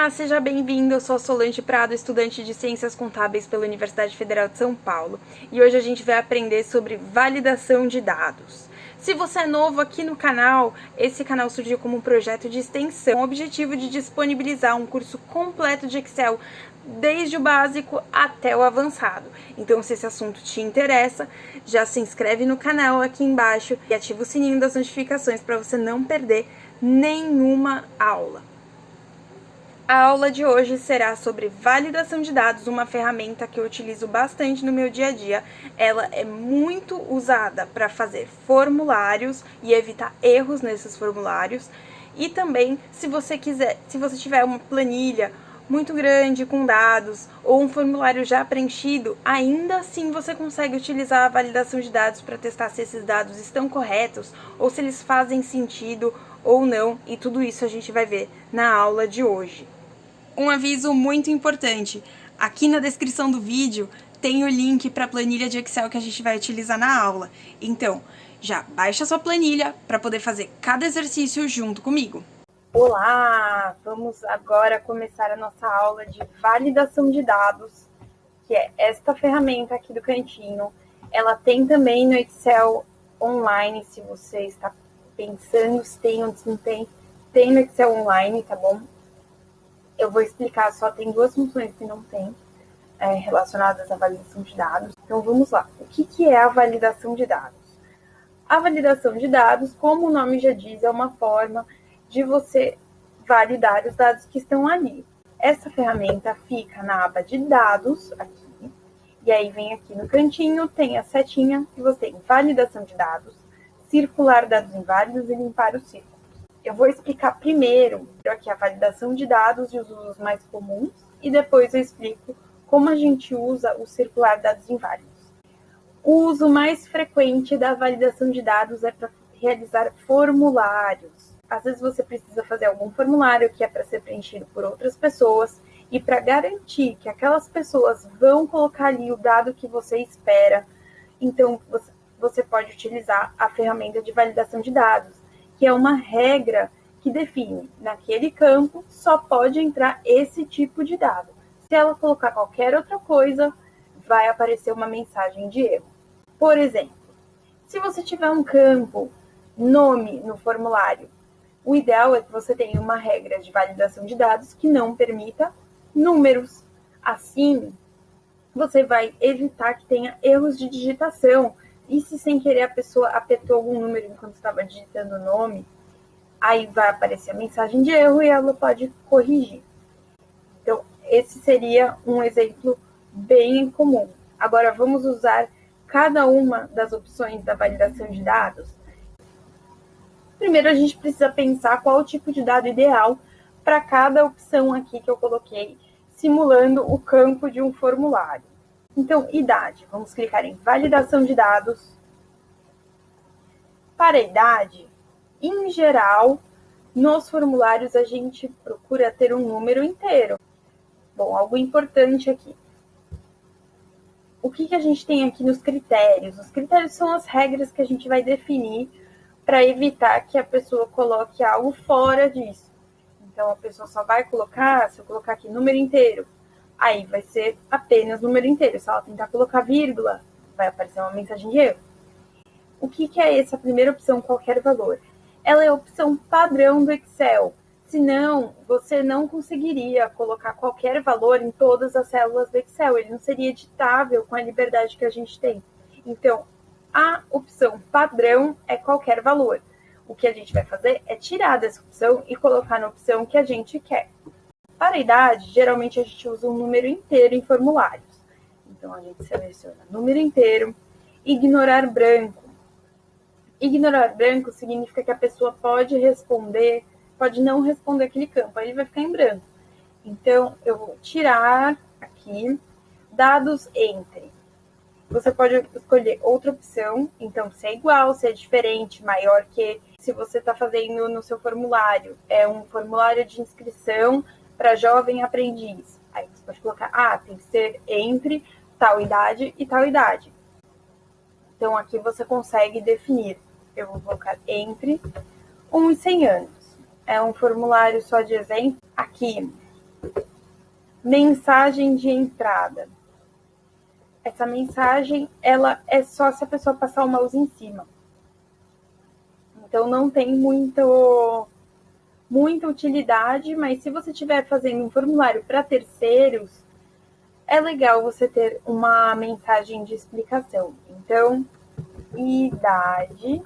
Olá, seja bem-vindo. Eu sou a Solange Prado, estudante de Ciências Contábeis pela Universidade Federal de São Paulo. E hoje a gente vai aprender sobre validação de dados. Se você é novo aqui no canal, esse canal surgiu como um projeto de extensão com o objetivo de disponibilizar um curso completo de Excel, desde o básico até o avançado. Então, se esse assunto te interessa, já se inscreve no canal aqui embaixo e ativa o sininho das notificações para você não perder nenhuma aula. A aula de hoje será sobre validação de dados, uma ferramenta que eu utilizo bastante no meu dia a dia. Ela é muito usada para fazer formulários e evitar erros nesses formulários. E também, se você tiver uma planilha muito grande com dados ou um formulário já preenchido, ainda assim você consegue utilizar a validação de dados para testar se esses dados estão corretos ou se eles fazem sentido ou não, e tudo isso a gente vai ver na aula de hoje. Um aviso muito importante, aqui na descrição do vídeo tem o link para a planilha de Excel que a gente vai utilizar na aula. Então, já baixa sua planilha para poder fazer cada exercício junto comigo. Olá! Vamos agora começar a nossa aula de validação de dados, que é esta ferramenta aqui do cantinho. Ela tem também no Excel online, se você está pensando se tem ou se não tem, tem no Excel online, tá bom? Eu vou explicar, só tem duas funções que não tem relacionadas à validação de dados. Então, vamos lá. O que é a validação de dados? A validação de dados, como o nome já diz, é uma forma de você validar os dados que estão ali. Essa ferramenta fica na aba de dados, aqui, e aí vem aqui no cantinho, tem a setinha, que você tem validação de dados, circular dados inválidos e limpar o círculo. Eu vou explicar primeiro aqui a validação de dados e os usos mais comuns, e depois eu explico como a gente usa o circular dados inválidos. O uso mais frequente da validação de dados é para realizar formulários. Às vezes você precisa fazer algum formulário que é para ser preenchido por outras pessoas, e para garantir que aquelas pessoas vão colocar ali o dado que você espera, então você pode utilizar a ferramenta de validação de dados, que é uma regra que define, naquele campo, só pode entrar esse tipo de dado. Se ela colocar qualquer outra coisa, vai aparecer uma mensagem de erro. Por exemplo, se você tiver um campo nome no formulário, o ideal é que você tenha uma regra de validação de dados que não permita números. Assim, você vai evitar que tenha erros de digitação. E se sem querer a pessoa apertou algum número enquanto estava digitando o nome, aí vai aparecer a mensagem de erro e ela pode corrigir. Então, esse seria um exemplo bem comum. Agora, vamos usar cada uma das opções da validação de dados. Primeiro, a gente precisa pensar qual o tipo de dado ideal para cada opção aqui que eu coloquei, simulando o campo de um formulário. Então, idade. Vamos clicar em validação de dados. Para a idade, em geral, nos formulários a gente procura ter um número inteiro. Bom, algo importante aqui. O que a gente tem aqui nos critérios? Os critérios são as regras que a gente vai definir para evitar que a pessoa coloque algo fora disso. Então, a pessoa só vai colocar, se eu colocar aqui número inteiro, aí vai ser apenas número inteiro. Se ela tentar colocar vírgula, vai aparecer uma mensagem de erro. O que é essa primeira opção, qualquer valor? Ela é a opção padrão do Excel. Senão, você não conseguiria colocar qualquer valor em todas as células do Excel. Ele não seria editável com a liberdade que a gente tem. Então, a opção padrão é qualquer valor. O que a gente vai fazer é tirar dessa opção e colocar na opção que a gente quer. Para a idade, geralmente a gente usa um número inteiro em formulários. Então, a gente seleciona número inteiro, ignorar branco. Ignorar branco significa que a pessoa pode não responder aquele campo, aí ele vai ficar em branco. Então, eu vou tirar aqui dados entre. Você pode escolher outra opção, então se é igual, se é diferente, maior que. Se você está fazendo no seu formulário, é um formulário de inscrição para jovem aprendiz. Aí você pode colocar, tem que ser entre tal idade e tal idade. Então, aqui você consegue definir. Eu vou colocar entre 1 e 100 anos. É um formulário só de exemplo. Aqui, Mensagem de entrada. Essa mensagem, ela é só se a pessoa passar o mouse em cima. Então, não tem muita utilidade, mas se você estiver fazendo um formulário para terceiros, é legal você ter uma mensagem de explicação. Então, idade,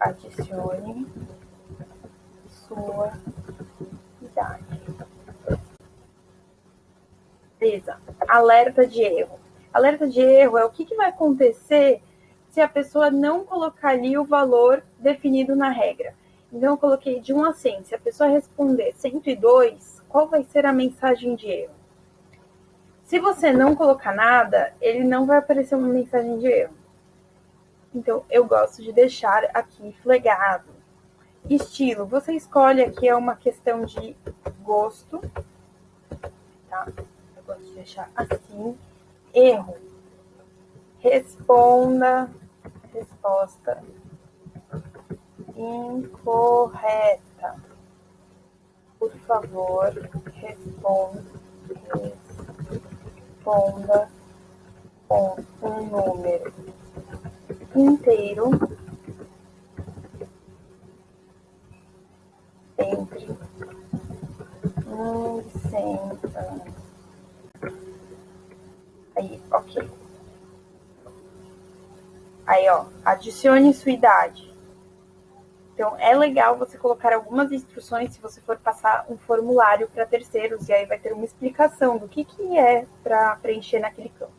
adicione sua idade. Beleza. Alerta de erro. Alerta de erro é o que vai acontecer se a pessoa não colocar ali o valor definido na regra. Então, eu coloquei de 1 a 100. Se a pessoa responder 102, qual vai ser a mensagem de erro? Se você não colocar nada, ele não vai aparecer uma mensagem de erro. Então, eu gosto de deixar aqui flegado. Estilo, você escolhe aqui, é uma questão de gosto, tá? Eu gosto de deixar assim. Erro. Resposta incorreta. Por favor, responda com um número inteiro entre 1 e 100 anos. Aí, ok. Aí, ó, adicione sua idade. Então, é legal você colocar algumas instruções se você for passar um formulário para terceiros, e aí vai ter uma explicação do que é para preencher naquele campo.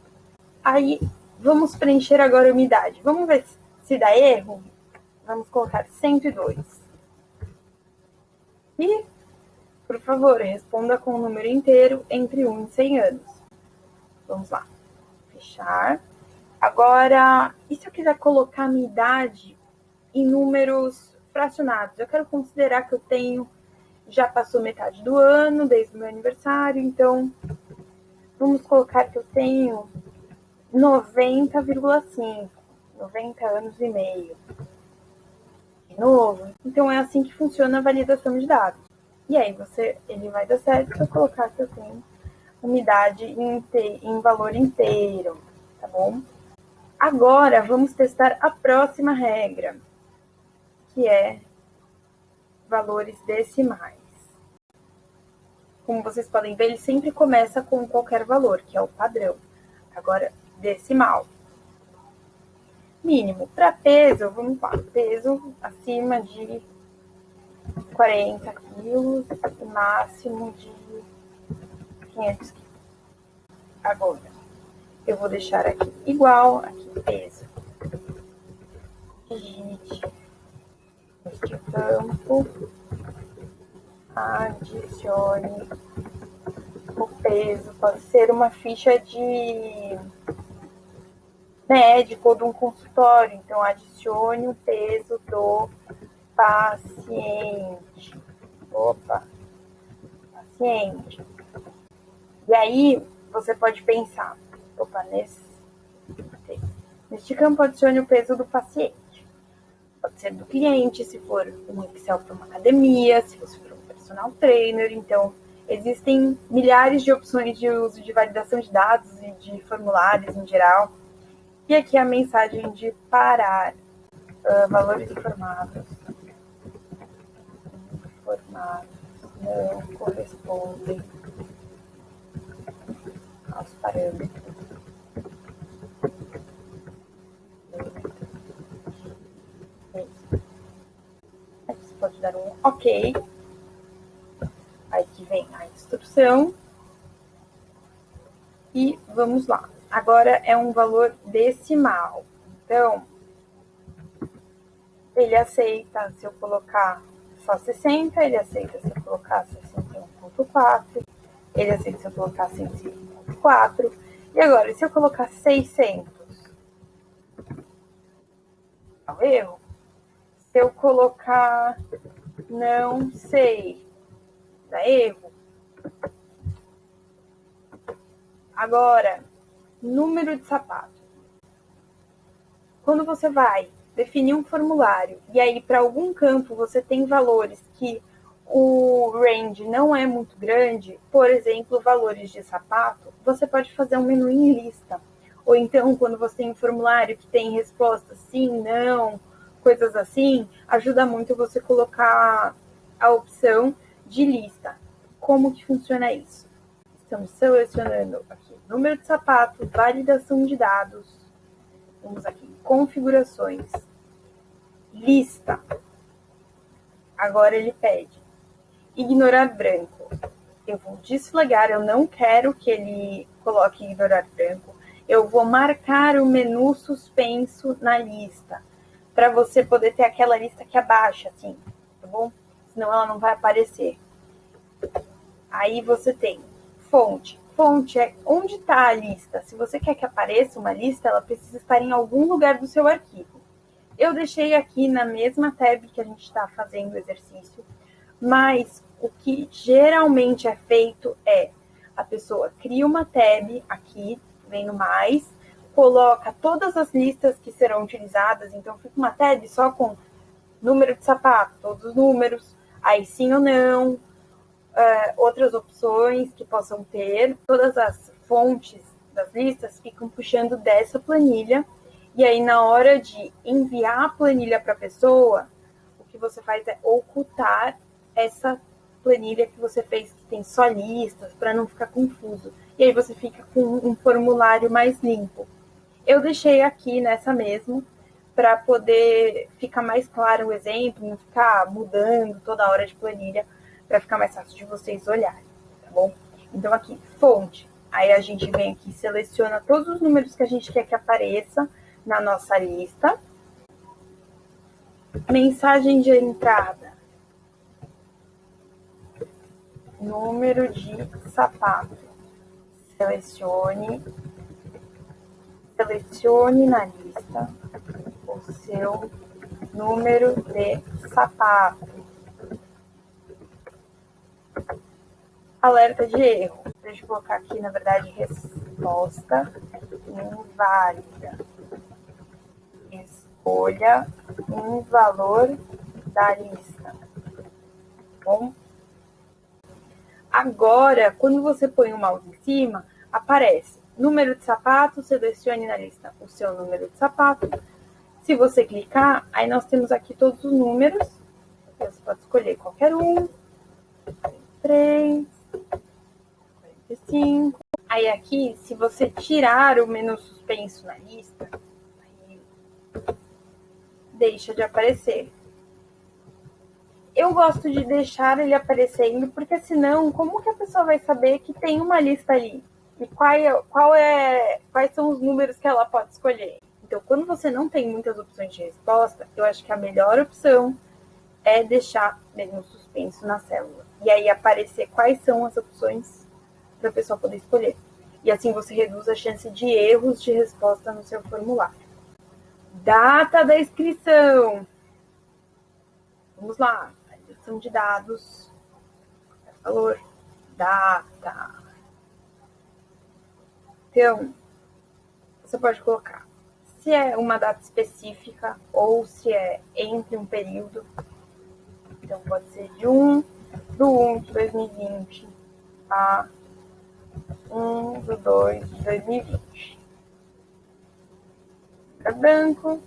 Aí, vamos preencher agora uma idade. Vamos ver se dá erro? Vamos colocar 102. E, por favor, responda com o número inteiro entre 1 e 100 anos. Vamos lá. Fechar. Agora, e se eu quiser colocar a minha idade em números fracionados? Eu quero considerar que eu já passou metade do ano, desde o meu aniversário, então vamos colocar que eu tenho 90,5, 90 anos e meio. De novo, então é assim que funciona a validação de dados. E aí ele vai dar certo se eu colocar que eu tenho uma idade em valor inteiro, tá bom? Agora, vamos testar a próxima regra, que é valores decimais. Como vocês podem ver, ele sempre começa com qualquer valor, que é o padrão. Agora, decimal. Mínimo. Para peso, vamos lá, peso acima de 40 quilos e máximo de 500 quilos. Agora, eu vou deixar aqui igual, aqui peso. Digite neste campo, adicione o peso. Pode ser uma ficha de médico ou de um consultório. Então, adicione o peso do paciente. Paciente. E aí, você pode pensar, neste campo, adicione o peso do paciente. Pode ser do cliente, se for um Excel para uma academia, se você for um personal trainer. Então, existem milhares de opções de uso de validação de dados e de formulários em geral. E aqui a mensagem de parar. Valores informados não correspondem aos parâmetros. Aqui você pode dar um OK. Aí que vem a instrução. E vamos lá. Agora é um valor decimal. Então, ele aceita se eu colocar só 60, ele aceita se eu colocar 61,4, ele aceita se eu colocar 105,4. E agora, se eu colocar 600? É um erro. Se eu colocar não sei, dá erro. Agora, número de sapato. Quando você vai definir um formulário e aí para algum campo você tem valores que o range não é muito grande, por exemplo, valores de sapato, você pode fazer um menu em lista. Ou então, quando você tem um formulário que tem resposta sim, não, coisas assim, ajuda muito você colocar a opção de lista. Como que funciona isso? Estamos selecionando aqui número de sapato, validação de dados. Vamos aqui em configurações, lista. Agora ele pede ignorar branco. Eu vou desflagar, eu não quero que ele coloque ignorar branco. Eu vou marcar o menu suspenso na lista, para você poder ter aquela lista que abaixa, assim, tá bom? Senão ela não vai aparecer. Aí você tem fonte. Fonte é onde está a lista. Se você quer que apareça uma lista, ela precisa estar em algum lugar do seu arquivo. Eu deixei aqui na mesma tab que a gente está fazendo o exercício, mas o que geralmente é feito é a pessoa cria uma tab aqui, vem no mais, coloca todas as listas que serão utilizadas, então fica uma tab só com número de sapato, todos os números, aí sim ou não, outras opções que possam ter, todas as fontes das listas ficam puxando dessa planilha, e aí na hora de enviar a planilha para a pessoa, o que você faz é ocultar essa planilha que você fez que tem só listas, para não ficar confuso. E aí você fica com um formulário mais limpo. Eu deixei aqui nessa mesmo, para poder ficar mais claro o exemplo, não ficar mudando toda hora de planilha, para ficar mais fácil de vocês olharem, tá bom? Então aqui, fonte. Aí a gente vem aqui, seleciona todos os números que a gente quer que apareça na nossa lista. Mensagem de entrada. Número de sapato. Selecione na lista o seu número de sapato. Alerta de erro. Deixa eu colocar aqui, na verdade, resposta inválida. Escolha um valor da lista. Bom? Agora, quando você põe o mouse em cima, aparece número de sapato, selecione na lista o seu número de sapato. Se você clicar, aí nós temos aqui todos os números. Você pode escolher qualquer um. 3, 45. Aí aqui, se você tirar o menu suspenso na lista, aí deixa de aparecer. Eu gosto de deixar ele aparecendo, porque senão, como que a pessoa vai saber que tem uma lista ali? E quais são os números que ela pode escolher? Então, quando você não tem muitas opções de resposta, eu acho que a melhor opção é deixar menu suspenso na célula. E aí aparecer quais são as opções para a pessoa poder escolher. E assim você reduz a chance de erros de resposta no seu formulário. Data da inscrição. Vamos lá. Inscrição de dados. Valor. Data. Então, você pode colocar se é uma data específica ou se é entre um período. Então, pode ser de 1/1 de 2020 a 1/2 de 2020. Fica branco.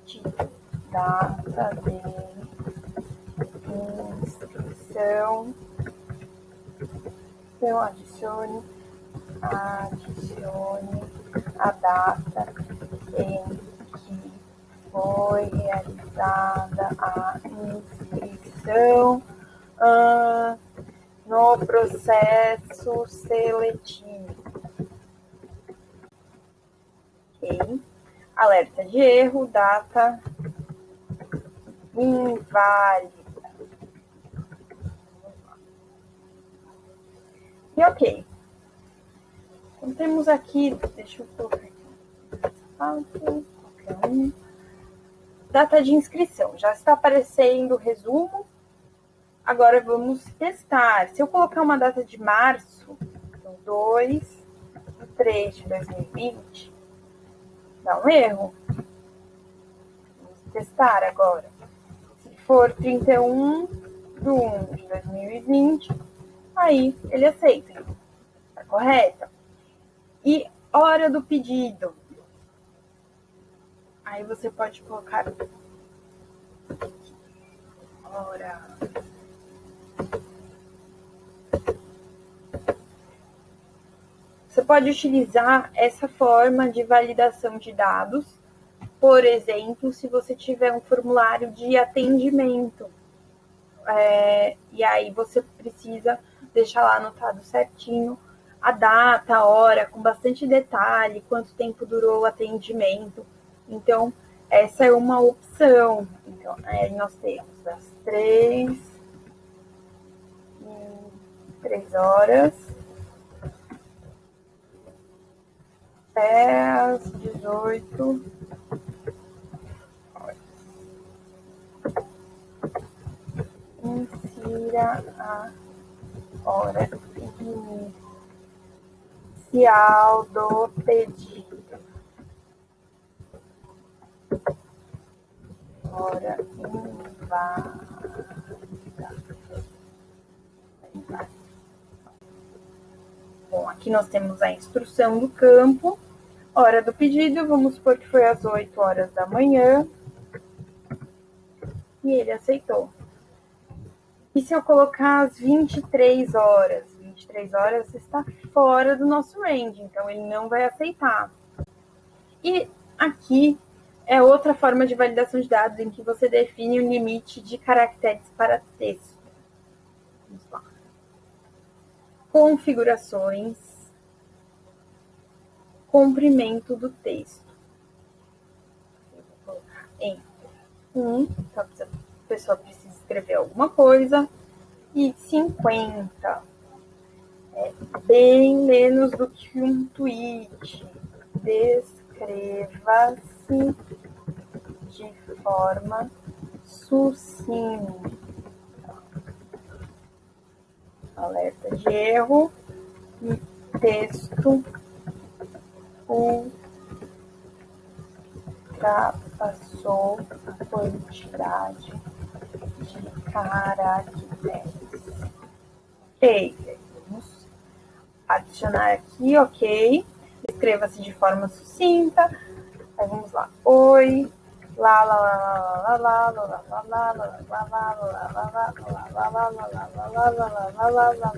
Título. Data de inscrição. Então, adicione a data em que foi realizada a inscrição no processo seletivo. Ok. Alerta de erro, data inválida. E ok. Então temos aqui, deixa eu colocar aqui, qualquer um. Data de inscrição, já está aparecendo o resumo. Agora vamos testar. Se eu colocar uma data de março, então 2/3 de 2020, dá um erro. Vamos testar agora. Se for 31 do 1 de 2020, aí ele aceita. Tá correto? E hora do pedido. Aí você pode colocar hora. Você pode utilizar essa forma de validação de dados, por exemplo, se você tiver um formulário de atendimento. E aí você precisa deixar lá anotado certinho a data, a hora, com bastante detalhe, quanto tempo durou o atendimento. Então, essa é uma opção. Então, aí nós temos das 3 horas até as 18 horas. Insira a hora inicial do pedido. Hora inválida. Bom, aqui nós temos a instrução do campo. Hora do pedido, vamos supor que foi às 8 horas da manhã. E ele aceitou. E se eu colocar às 23 horas? 23 horas está fora do nosso range, então ele não vai aceitar. E aqui é outra forma de validação de dados em que você define um limite de caracteres para texto. Vamos lá. Configurações, comprimento do texto. Eu vou colocar entre 1, então a pessoa precisa escrever alguma coisa, e 50. É bem menos do que um tweet. Descreva-se de forma sucinta. Alerta de erro. Texto ultrapassou a quantidade de caracteres. Ok, vamos adicionar aqui, ok. Escreva-se de forma sucinta. Aí vamos lá. Oi, lá, lá, lá, lá, lá, lá, lá, lá, lá, lá, lá, lá,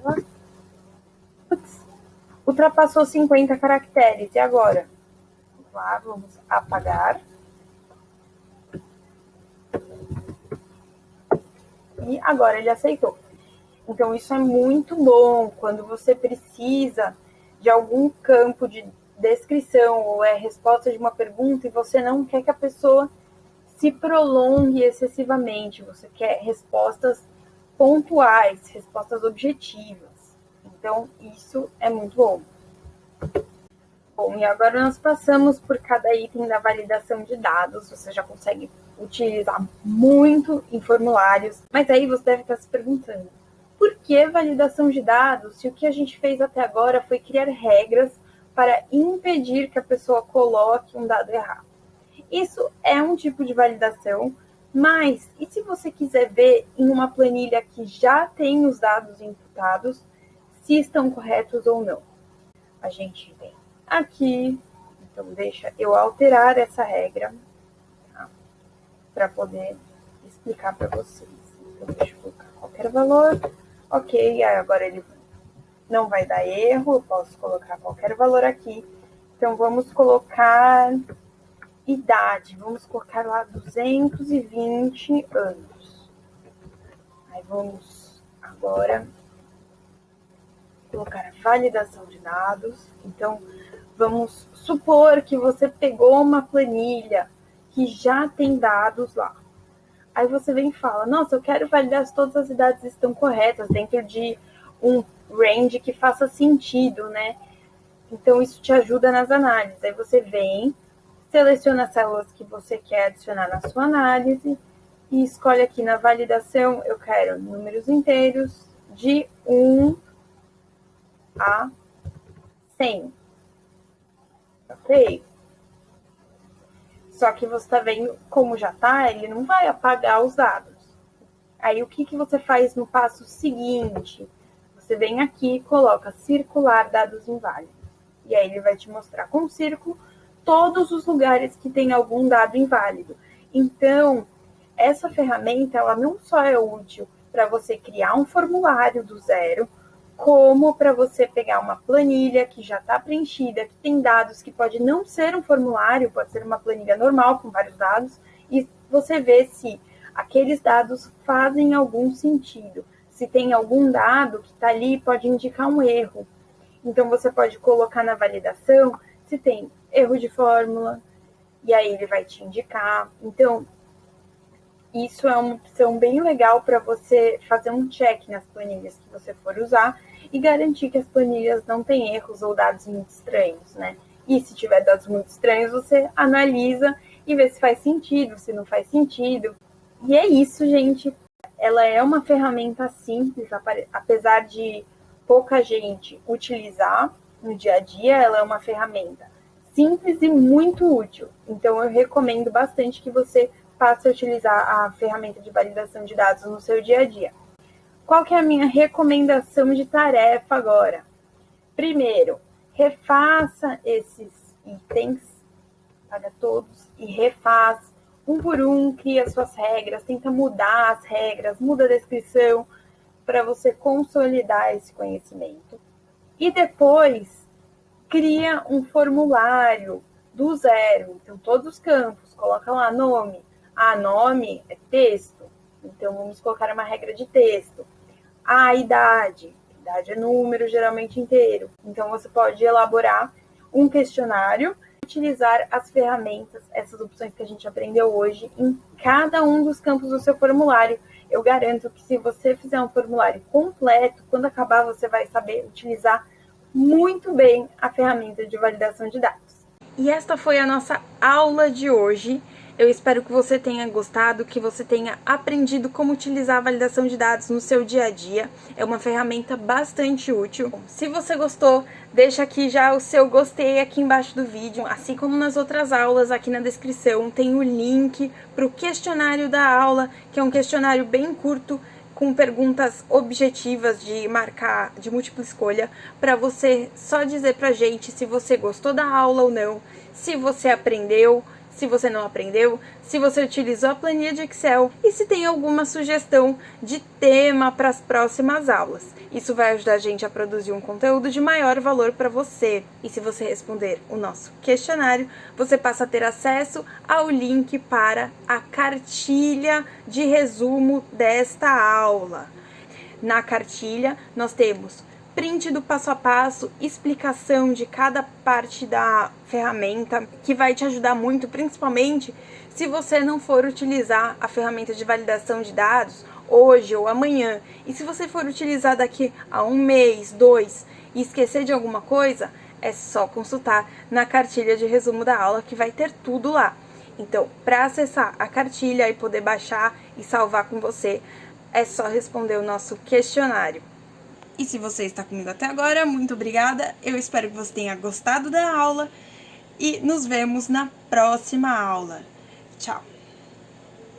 lá, ultrapassou 50 caracteres. E agora? Vamos lá, vamos apagar. E agora ele aceitou. Então, isso é muito bom quando você precisa de algum campo de descrição ou é resposta de uma pergunta e você não quer que a pessoa se prolongue excessivamente. Você quer respostas pontuais, respostas objetivas. Então, isso é muito bom. Bom, e agora nós passamos por cada item da validação de dados. Você já consegue utilizar muito em formulários, mas aí você deve estar se perguntando: por que validação de dados se o que a gente fez até agora foi criar regras para impedir que a pessoa coloque um dado errado? Isso é um tipo de validação, mas e se você quiser ver em uma planilha que já tem os dados imputados, se estão corretos ou não? A gente vem aqui, então deixa eu alterar essa regra, tá? Para poder explicar para vocês. Então deixa eu colocar qualquer valor. Ok, agora ele não vai dar erro, eu posso colocar qualquer valor aqui. Então, vamos colocar idade, vamos colocar lá 220 anos. Aí vamos agora colocar a validação de dados. Então, vamos supor que você pegou uma planilha que já tem dados lá. Aí você vem e fala: nossa, eu quero validar se todas as idades estão corretas dentro de um range que faça sentido, né? Então, isso te ajuda nas análises. Aí você vem, seleciona as células que você quer adicionar na sua análise e escolhe aqui na validação, eu quero números inteiros de 1 a 100. Ok? Só que você está vendo como já está, ele não vai apagar os dados. Aí o que você faz no passo seguinte? Você vem aqui e coloca circular dados inválidos. E aí ele vai te mostrar com o círculo todos os lugares que tem algum dado inválido. Então, essa ferramenta, ela não só é útil para você criar um formulário do zero, como para você pegar uma planilha que já está preenchida, que tem dados que pode não ser um formulário, pode ser uma planilha normal com vários dados, e você vê se aqueles dados fazem algum sentido. Se tem algum dado que está ali, pode indicar um erro. Então, você pode colocar na validação se tem erro de fórmula, e aí ele vai te indicar. Então, isso é uma opção bem legal para você fazer um check nas planilhas que você for usar e garantir que as planilhas não têm erros ou dados muito estranhos, né? E se tiver dados muito estranhos, você analisa e vê se faz sentido, se não faz sentido. E é isso, gente. Ela é uma ferramenta simples, apesar de pouca gente utilizar no dia a dia, ela é uma ferramenta simples e muito útil. Então, eu recomendo bastante que você passe a utilizar a ferramenta de validação de dados no seu dia a dia. Qual que é a minha recomendação de tarefa agora? Primeiro, refaça esses itens, paga todos e refaz um por um, cria suas regras, tenta mudar as regras, muda a descrição para você consolidar esse conhecimento. E depois, cria um formulário do zero. Então, todos os campos, coloca lá nome. Nome é texto. Então, vamos colocar uma regra de texto. Idade. Idade é número, geralmente inteiro. Então, você pode elaborar um questionário, utilizar as ferramentas, essas opções que a gente aprendeu hoje, em cada um dos campos do seu formulário. Eu garanto que se você fizer um formulário completo, quando acabar, você vai saber utilizar muito bem a ferramenta de validação de dados. E esta foi a nossa aula de hoje. Eu espero que você tenha gostado, que você tenha aprendido como utilizar a validação de dados no seu dia a dia. É uma ferramenta bastante útil. Se você gostou, deixa aqui já o seu gostei aqui embaixo do vídeo. Assim como nas outras aulas, aqui na descrição tem o link para o questionário da aula, que é um questionário bem curto, com perguntas objetivas de marcar de múltipla escolha, para você só dizer pra gente se você gostou da aula ou não, se você aprendeu, se você não aprendeu, se você utilizou a planilha de Excel e se tem alguma sugestão de tema para as próximas aulas. Isso vai ajudar a gente a produzir um conteúdo de maior valor para você. E se você responder o nosso questionário, você passa a ter acesso ao link para a cartilha de resumo desta aula. Na cartilha, nós temos print do passo a passo, explicação de cada parte da ferramenta, que vai te ajudar muito, principalmente se você não for utilizar a ferramenta de validação de dados hoje ou amanhã. E se você for utilizar daqui a 1 mês, 2 e esquecer de alguma coisa, é só consultar na cartilha de resumo da aula que vai ter tudo lá. Então, para acessar a cartilha e poder baixar e salvar com você, é só responder o nosso questionário. E se você está comigo até agora, muito obrigada. Eu espero que você tenha gostado da aula e nos vemos na próxima aula. Tchau!